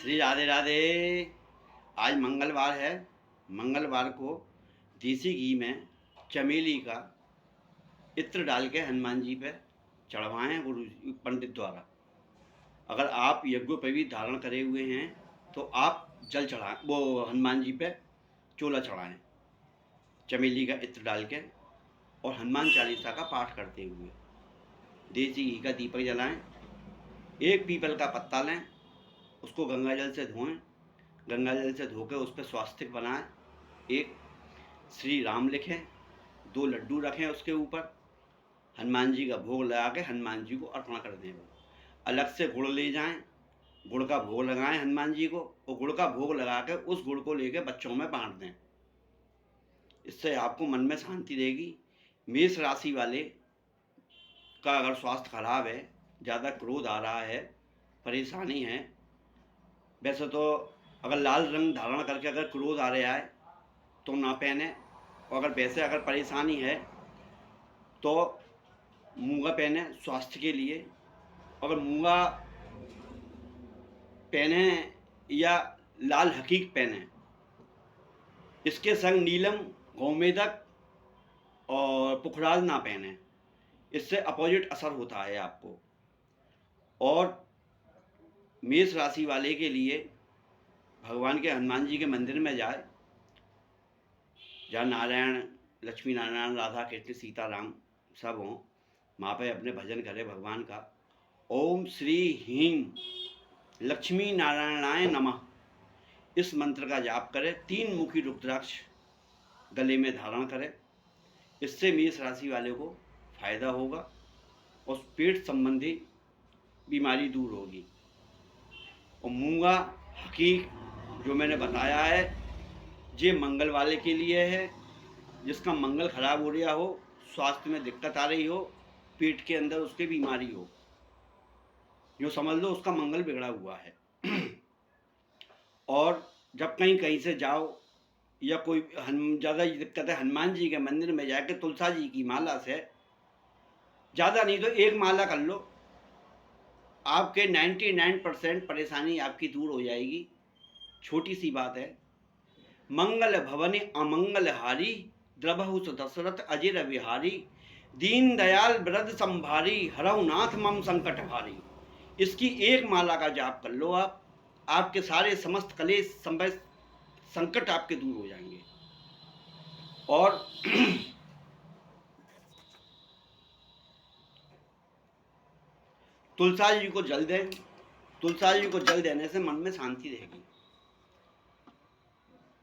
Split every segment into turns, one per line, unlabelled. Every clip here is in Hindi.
श्री राधे राधे। आज मंगलवार है। मंगलवार को देसी घी में चमेली का इत्र डाल के हनुमान जी पे चढ़वाएं गुरु पंडित द्वारा। अगर आप यज्ञोपवीत धारण करे हुए हैं तो आप जल चढ़ाएं, वो हनुमान जी पे चोला चढ़ाएं चमेली का इत्र डाल के, और हनुमान चालीसा का पाठ करते हुए देसी घी का दीपक जलाएं। एक पीपल का पत्ता लें, उसको गंगा जल से धोएं, गंगा जल से धोकर उस पर स्वास्तिक बनाएं, एक श्री राम लिखें, 2 लड्डू रखें उसके ऊपर, हनुमान जी का भोग लगा के हनुमान जी को अर्पण कर दें। अलग से गुड़ ले जाएं, गुड़ का भोग लगाएं हनुमान जी को, और गुड़ का भोग लगा कर उस गुड़ को लेकर बच्चों में बांट दें। इससे आपको मन में शांति रहेगी। मेष राशि वाले का अगर स्वास्थ्य खराब है, ज़्यादा क्रोध आ रहा है, परेशानी है, वैसे तो अगर लाल रंग धारण करके अगर क्रोध आ रहा है तो ना पहने, और अगर वैसे अगर परेशानी है तो मूंगा पहने स्वास्थ्य के लिए। अगर मूंगा पहने या लाल हकीक पहने, इसके संग नीलम, गोमेदक और पुखराज ना पहने, इससे अपोजिट असर होता है आपको। और मेष राशि वाले के लिए भगवान के हनुमान जी के मंदिर में जाए, जहाँ नारायण, लक्ष्मी नारायण, राधा कृष्ण, सीता राम सब हों, वहाँ पे अपने भजन करे भगवान का। ओम श्री ह्रीं लक्ष्मी नारायणाय नमः, इस मंत्र का जाप करें। 3 मुखी रुद्राक्ष गले में धारण करें। इससे मेष राशि वाले को फायदा होगा और पेट संबंधी बीमारी दूर होगी। और मूंगा हकीक जो मैंने बताया है, ये मंगल वाले के लिए है, जिसका मंगल खराब हो रहा हो, स्वास्थ्य में दिक्कत आ रही हो, पेट के अंदर उसके बीमारी हो, जो समझ लो उसका मंगल बिगड़ा हुआ है। और जब कहीं कहीं से जाओ या कोई ज़्यादा दिक्कत है, हनुमान जी के मंदिर में जाके तुलसा जी की माला से, ज़्यादा नहीं तो 1 माला कर लो, आपके 99% परेशानी आपकी दूर हो जाएगी। छोटी सी बात है। मंगल भवनि अमंगल हारी, द्रबहु दशरथ अजिर विहारी, दीन दयाल वृद्ध संभारी, हरऊ नाथ मम संकट भारी। इसकी 1 माला का जाप कर लो आप, आपके सारे समस्त कलेश संकट आपके दूर हो जाएंगे। और तुलसा जी को जल दें। तुलसा जी को जल देने से मन में शांति रहेगी।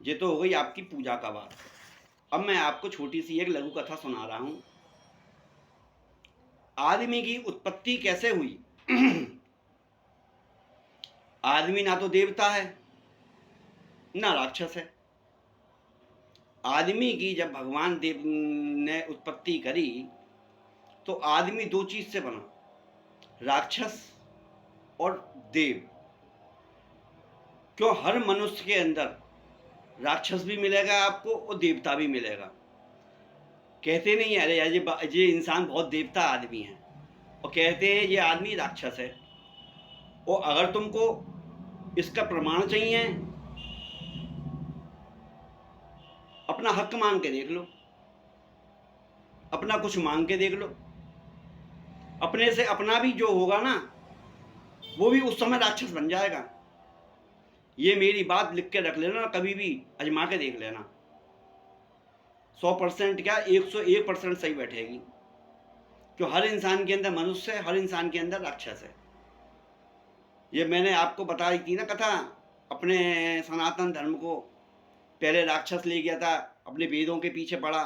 ये तो हो गई आपकी पूजा का बात। अब मैं आपको छोटी सी एक लघु कथा सुना रहा हूं। आदमी की उत्पत्ति कैसे हुई। आदमी ना तो देवता है ना राक्षस है। आदमी की जब भगवान देव ने उत्पत्ति करी तो आदमी 2 चीज से बना, राक्षस और देव। क्यों, हर मनुष्य के अंदर राक्षस भी मिलेगा आपको और देवता भी मिलेगा। कहते नहीं अरे यार ये इंसान बहुत देवता आदमी है, और कहते हैं ये आदमी राक्षस है। और अगर तुमको इसका प्रमाण चाहिए, अपना हक मांग के देख लो, अपना कुछ मांग के देख लो। अपने से अपना भी जो होगा ना, वो भी उस समय राक्षस बन जाएगा। ये मेरी बात लिख के रख लेना, कभी भी आजमा के देख लेना। 100% क्या 101% सही बैठेगी। क्यों, हर इंसान के अंदर मनुष्य है, हर इंसान के अंदर राक्षस है। ये मैंने आपको बताई थी ना कथा। अपने सनातन धर्म को पहले राक्षस ले गया था, अपने वेदों के पीछे पड़ा,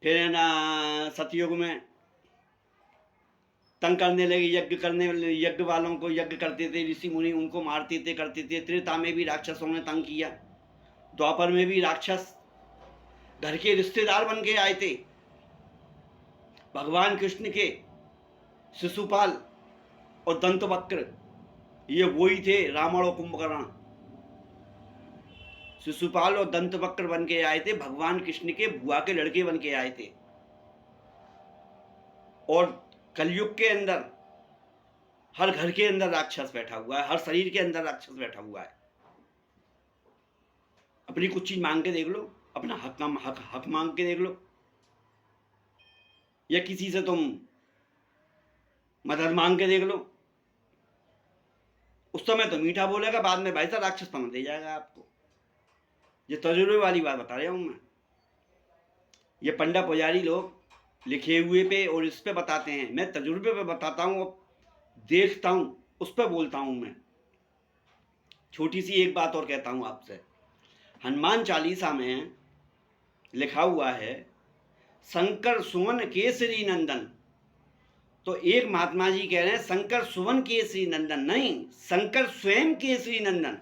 फिर ना सतयुग में तंग करने लगे, यज्ञ वालों को, यज्ञ करते थे ऋषि मुनि, उनको मारते थे, करते थे। त्रेता में भी राक्षसों ने तंग किया। द्वापर में भी राक्षस घर के रिश्तेदार बन के आए थे। भगवान कृष्ण के शिशुपाल और दंतवक्र, ये वही थे, रावण और कुंभकर्ण। शिशुपाल और दंतवक्र बन के आए थे, भगवान कृष्ण के बुआ के लड़के बन के आए थे। और कलयुग के अंदर हर घर के अंदर राक्षस बैठा हुआ है, हर शरीर के अंदर राक्षस बैठा हुआ है। अपनी कुछ चीज मांग के देख लो, अपना हक मांग के देख लो, या किसी से तुम मदद मांग के देख लो। उस समय तो मीठा बोलेगा, बाद में भाई साहब राक्षस समझ दे जाएगा आपको। ये तजुर्बे वाली बात बता रहा हूं मैं। ये पंडा पुजारी लोग लिखे हुए पे और इस पे बताते हैं, मैं तजुर्बे पे बताता हूँ, देखता हूँ, उस पर बोलता हूँ मैं। छोटी सी एक बात और कहता हूँ आपसे। हनुमान चालीसा में लिखा हुआ है, शंकर सुवन केसरी नंदन। तो एक महात्मा जी कह रहे हैं शंकर सुवन केसरी नंदन नहीं, शंकर स्वयं केसरी नंदन।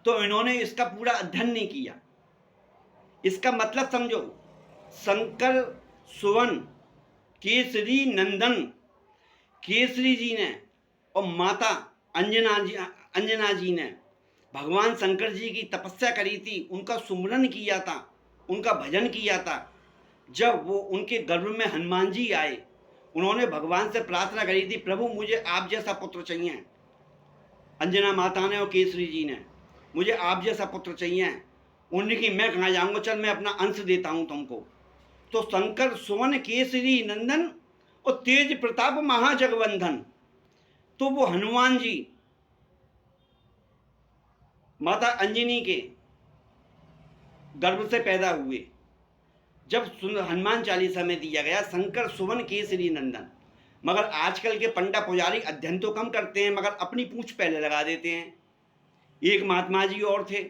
तो इन्होंने इसका पूरा अध्ययन नहीं किया। इसका मतलब समझो, शंकर सुवन केसरी नंदन, केसरी जी ने और माता अंजना जी ने भगवान शंकर जी की तपस्या करी थी, उनका सुमरन किया था, उनका भजन किया था। जब वो उनके गर्भ में हनुमान जी आए, उन्होंने भगवान से प्रार्थना करी थी, प्रभु मुझे आप जैसा पुत्र चाहिए। अंजना माता ने और केसरी जी ने, मुझे आप जैसा पुत्र चाहिए। उनकी मैं कहाँ जाऊंगा, चल मैं अपना अंश देता हूं तुमको। तो शंकर सुवन केसरी नंदन और तेज प्रताप महाजगवंधन। तो वो हनुमान जी माता अंजनी के गर्भ से पैदा हुए। जब हनुमान चालीसा में दिया गया शंकर सुवन केसरी नंदन, मगर आजकल के पंडा पुजारी अध्ययन तो कम करते हैं, मगर अपनी पूंछ पहले लगा देते हैं। एक महात्मा जी और थे,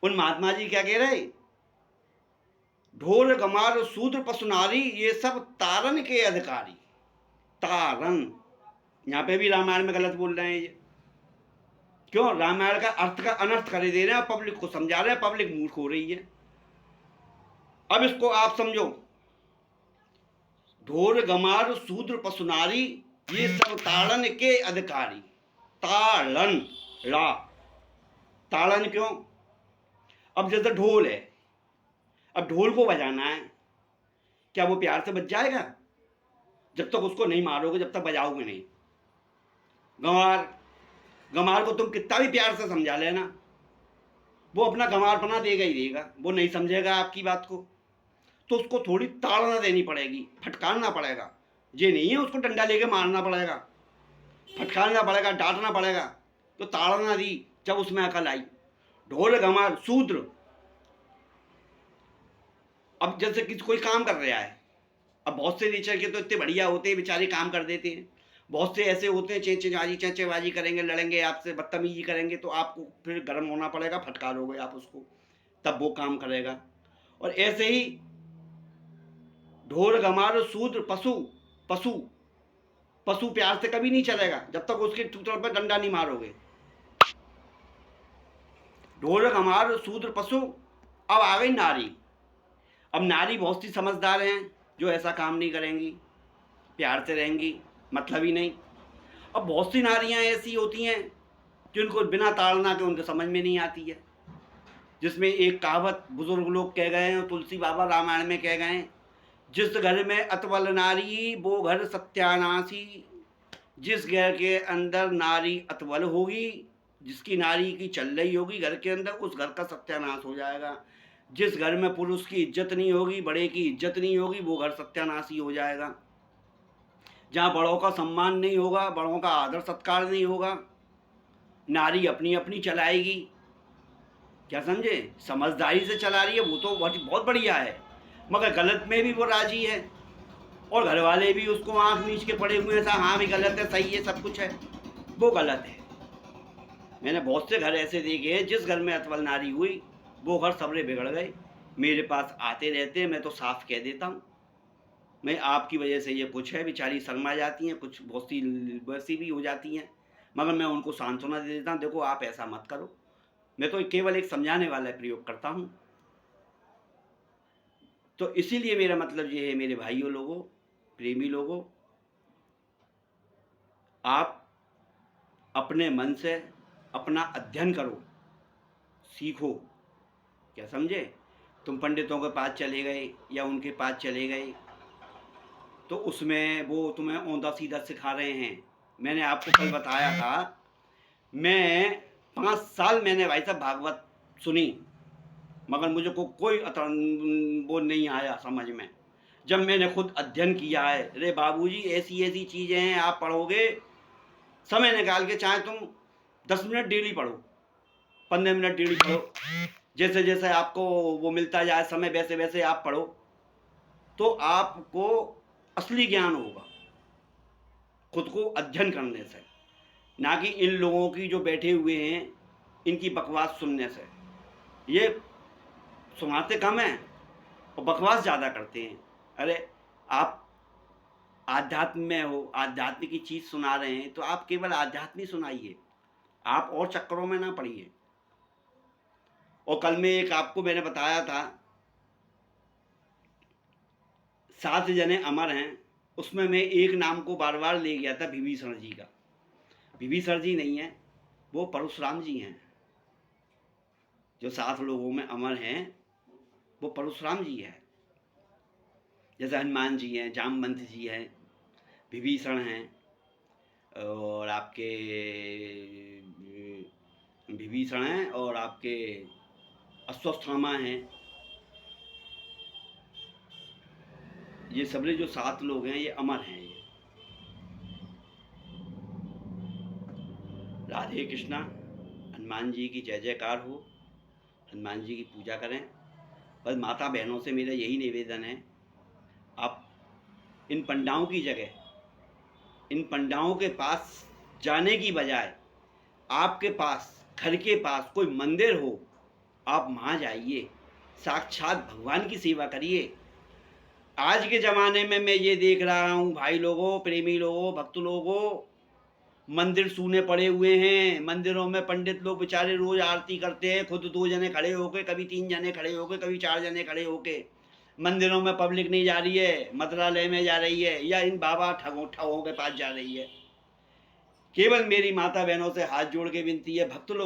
उन महात्मा जी क्या कह रहे, ढोल गमार शूद्र पशुनारी ये सब तारन के अधिकारी। तारन, यहाँ पे भी रामायण में गलत बोल रहे हैं ये। क्यों? रामायण का अर्थ का अनर्थ कर दे रहे हैं, पब्लिक को समझा रहे हैं, पब्लिक मूर्ख हो रही है। अब इसको आप समझो, ढोल गमार शूद्र पशुनारी ये सब ताड़न के अधिकारी। ताड़न, ला, ताड़न क्यों? अब जैसे ढोल है, अब ढोल को बजाना है, क्या वो प्यार से बज जाएगा? जब तक उसको नहीं मारोगे, जब तक बजाओगे नहीं। गंवार, गंवार को तुम कितना भी प्यार से समझा लेना, वो अपना गंवारपना देगा ही देगा, वो नहीं समझेगा आपकी बात को। तो उसको थोड़ी ताड़ना देनी पड़ेगी, फटकारना पड़ेगा। ये नहीं है उसको डंडा लेके मारना पड़ेगा, फटकारना पड़ेगा, डांटना पड़ेगा। तो ताड़ना दी, जब उसमें अकल आई। ढोल गंवार शूद्र, अब जैसे कि कोई काम कर रहा है, अब बहुत से नेचर के तो इतने बढ़िया होते हैं, बेचारे काम कर देते हैं। बहुत से ऐसे होते हैं चेंचेबाजी करेंगे, लड़ेंगे आपसे, बदतमीजी करेंगे, तो आपको फिर गर्म होना पड़ेगा, फटकारोगे आप उसको, तब वो काम करेगा। और ऐसे ही ढोल गंवार शूद्र पशु, पशु पशु प्यार से कभी नहीं चलेगा जब तक उसके टूटल पर डंडा नहीं मारोगे। ढोल गंवार शूद्र पशु। अब आ गई नारी। अब नारी बहुत सी समझदार हैं जो ऐसा काम नहीं करेंगी, प्यार से रहेंगी, मतलब ही नहीं। अब बहुत सी नारियां ऐसी होती हैं जिनको बिना ताड़ना के उनके समझ में नहीं आती है। जिसमें एक कहावत बुजुर्ग लोग कह गए हैं, तुलसी बाबा रामायण में कह गए हैं, जिस घर में अतवल नारी वो घर सत्यानाशी। जिस घर के अंदर नारी अतवल होगी, जिसकी नारी की चल रही होगी घर के अंदर, उस घर का सत्यानाश हो जाएगा। जिस घर में पुरुष की इज्जत नहीं होगी, बड़े की इज्जत नहीं होगी, वो घर सत्यानाशी हो जाएगा। जहाँ बड़ों का सम्मान नहीं होगा, बड़ों का आदर सत्कार नहीं होगा, नारी अपनी अपनी चलाएगी। क्या समझे? समझदारी से चला रही है वो तो बहुत बढ़िया है, मगर गलत में भी वो राजी है, और घर वाले भी उसको आंख नीच के पड़े हुए हैं, हाँ भी गलत है, सही है, सब कुछ है, वो गलत है। मैंने बहुत से घर ऐसे देखे हैं जिस घर में अतवल नारी हुई वो घर सबरे बिगड़ गए। मेरे पास आते रहते हैं, मैं तो साफ कह देता हूँ, मैं आपकी वजह से ये कुछ है, बेचारी शर्मा जाती हैं, कुछ बहुत सी वैसी भी हो जाती हैं, मगर मैं उनको सांत्वना दे देता हूँ, देखो आप ऐसा मत करो। मैं तो केवल एक समझाने वाला प्रयोग करता हूँ। तो इसीलिए मेरा मतलब ये है, मेरे भाइयों लोगों, प्रेमी लोगों, आप अपने मन से अपना अध्ययन करो, सीखो। क्या समझे? तुम पंडितों के पास चले गए या उनके पास चले गए, तो उसमें वो तुम्हें औंधा सीधा सिखा रहे हैं। मैंने आपको कल बताया था, मैं 5 साल मैंने भाई साहब भागवत सुनी, मगर मुझे कोई वो नहीं आया समझ में। जब मैंने खुद अध्ययन किया है, अरे बाबूजी ऐसी चीज़ें हैं, आप पढ़ोगे समय निकाल के, चाहे तुम 10 मिनट डेली पढ़ो, 15 मिनट डेली पढ़ो, जैसे जैसे आपको वो मिलता जाए समय, वैसे वैसे आप पढ़ो, तो आपको असली ज्ञान होगा खुद को अध्ययन करने से, ना कि इन लोगों की जो बैठे हुए हैं इनकी बकवास सुनने से। ये सुनाते कम हैं और बकवास ज़्यादा करते हैं। अरे आप आध्यात्म में हो, आध्यात्म की चीज़ सुना रहे हैं तो आप केवल आध्यात्म ही सुनाइए, आप और चक्करों में ना पड़िए। और कल में एक आपको मैंने बताया था 7 जने अमर हैं, उसमें मैं एक नाम को बार बार ले गया था, विभीषण जी का। विभीषण जी नहीं है, वो परशुराम जी हैं। जो 7 लोगों में अमर हैं वो परशुराम जी हैं। जैसे हनुमान जी हैं, जामवंत जी हैं, विभीषण हैं, और आपके विभीषण हैं, और आपके अश्वत्थामा हैं। ये सबरे जो 7 लोग हैं ये अमर हैं। ये राधे कृष्णा, हनुमान जी की जय जयकार हो, हनुमान जी की पूजा करें। बस माता बहनों से मेरा यही निवेदन है, आप इन पंडाओं की जगह, इन पंडाओं के पास जाने की बजाय आपके पास घर के पास कोई मंदिर हो, आप वहाँ जाइए, साक्षात भगवान की सेवा करिए। आज के ज़माने में मैं ये देख रहा हूँ भाई लोगों, प्रेमी लोगों, भक्त लोगों, मंदिर सूने पड़े हुए हैं। मंदिरों में पंडित लोग बेचारे रोज आरती करते हैं, खुद 2 जने खड़े होके, कभी 3 जने खड़े होके, कभी 4 जने खड़े होके। मंदिरों में पब्लिक नहीं जा रही है, मंत्रालय में जा रही है, या इन बाबा ठगों के पास जा रही है। केवल मेरी माता बहनों से हाथ जोड़ के विनती है, भक्त लोग